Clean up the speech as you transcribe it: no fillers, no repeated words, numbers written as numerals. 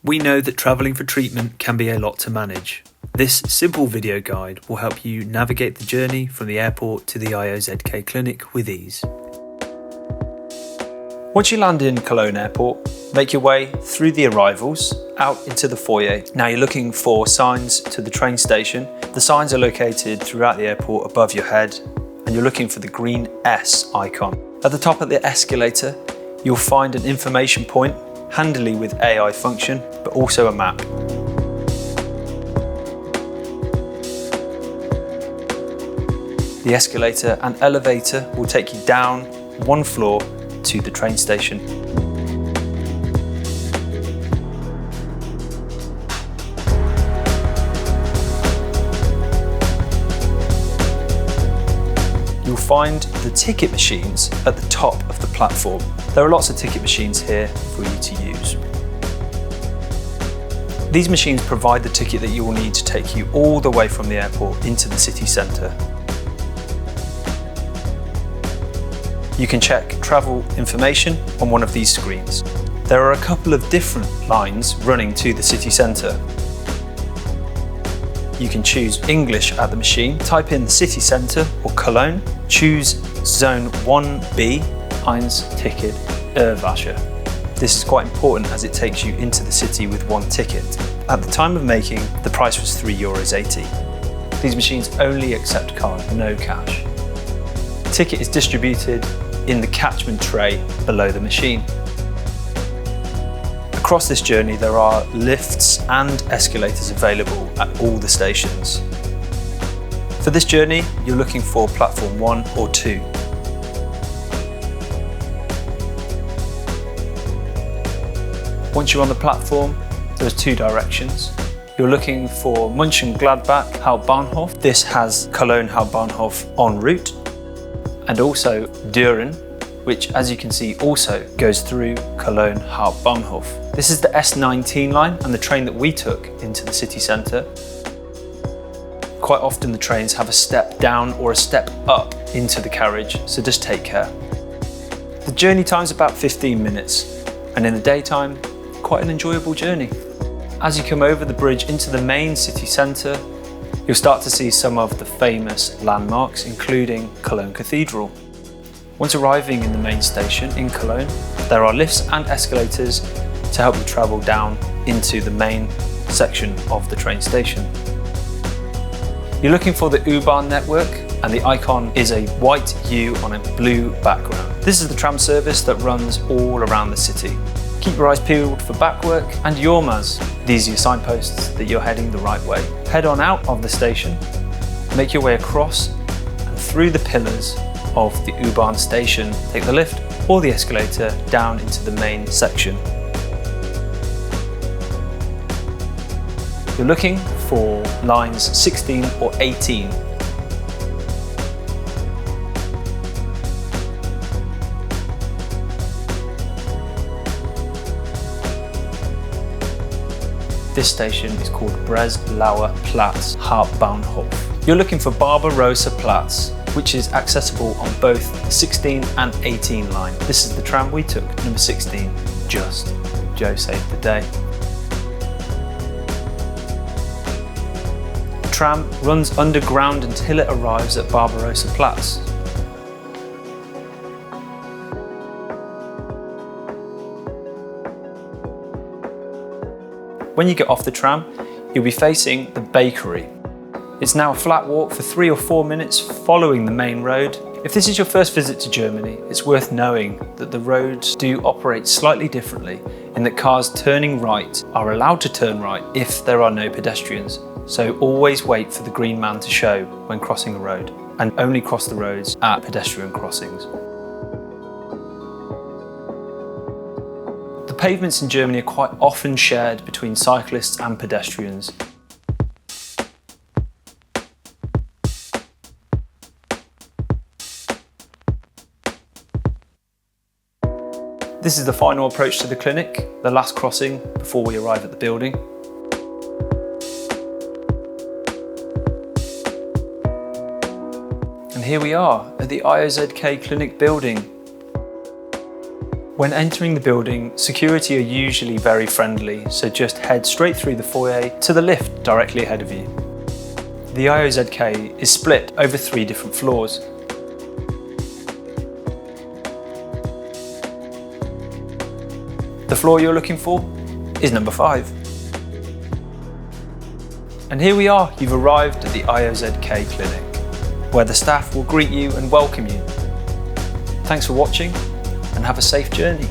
We know that travelling for treatment can be a lot to manage. This simple video guide will help you navigate the journey from the airport to the IOZK clinic with ease. Once you land in Cologne Airport, make your way through the arrivals out into the foyer. Now you're looking for signs to the train station. The signs are located throughout the airport above your head, and you're looking for the green S icon. At the top of the escalator, you'll find an information point, handily with AI function, but also a map. The escalator and elevator will take you down one floor to the train station. You'll find the ticket machines at the top of the platform. There are lots of ticket machines here for you to use. These machines provide the ticket that you will need to take you all the way from the airport into the city centre. You can check travel information on one of these screens. There are a couple of different lines running to the city centre. You can choose English at the machine, type in the city centre or Cologne, choose zone 1B, Ticket IO-Vac. This is quite important as it takes you into the city with one ticket. At the time of making, the price was €3.80. These machines only accept card, no cash. The ticket is distributed in the catchment tray below the machine. Across this journey there are lifts and escalators available at all the stations. For this journey you're looking for platform 1 or 2. Once you're on the platform, there's two directions. You're looking for Mönchengladbach Hauptbahnhof. This has Cologne Hauptbahnhof en route, and also Düren, which as you can see also goes through Cologne Hauptbahnhof. This is the S19 line and the train that we took into the city centre. Quite often the trains have a step down or a step up into the carriage, so just take care. The journey time is about 15 minutes, and in the daytime, quite an enjoyable journey. As you come over the bridge into the main city centre, you'll start to see some of the famous landmarks, including Cologne Cathedral. Once arriving in the main station in Cologne, there are lifts and escalators to help you travel down into the main section of the train station. You're looking for the U-Bahn network, and the icon is a white U on a blue background. This is the tram service that runs all around the city. Keep your eyes peeled for backwork and Yormaz. These are your signposts that you're heading the right way. Head on out of the station, make your way across and through the pillars of the U-Bahn station. Take the lift or the escalator down into the main section. You're looking for lines 16 or 18. This station is called Breslauer Platz Hauptbahnhof. You're looking for Barbarossa Platz, which is accessible on both the 16 and 18 line. This is the tram we took, number 16, just. Joe saved the day. The tram runs underground until it arrives at Barbarossa Platz. When you get off the tram, you'll be facing the bakery. It's now a flat walk for 3 or 4 minutes following the main road. If this is your first visit to Germany, it's worth knowing that the roads do operate slightly differently in that cars turning right are allowed to turn right if there are no pedestrians. So always wait for the green man to show when crossing a road, and only cross the roads at pedestrian crossings. The pavements in Germany are quite often shared between cyclists and pedestrians. This is the final approach to the clinic, the last crossing before we arrive at the building. And here we are at the IOZK clinic building. When entering the building, security are usually very friendly, so just head straight through the foyer to the lift directly ahead of you. The IOZK is split over 3 different floors. The floor you're looking for is number 5. And here we are, you've arrived at the IOZK clinic, where the staff will greet you and welcome you. Thanks for watching, and have a safe journey.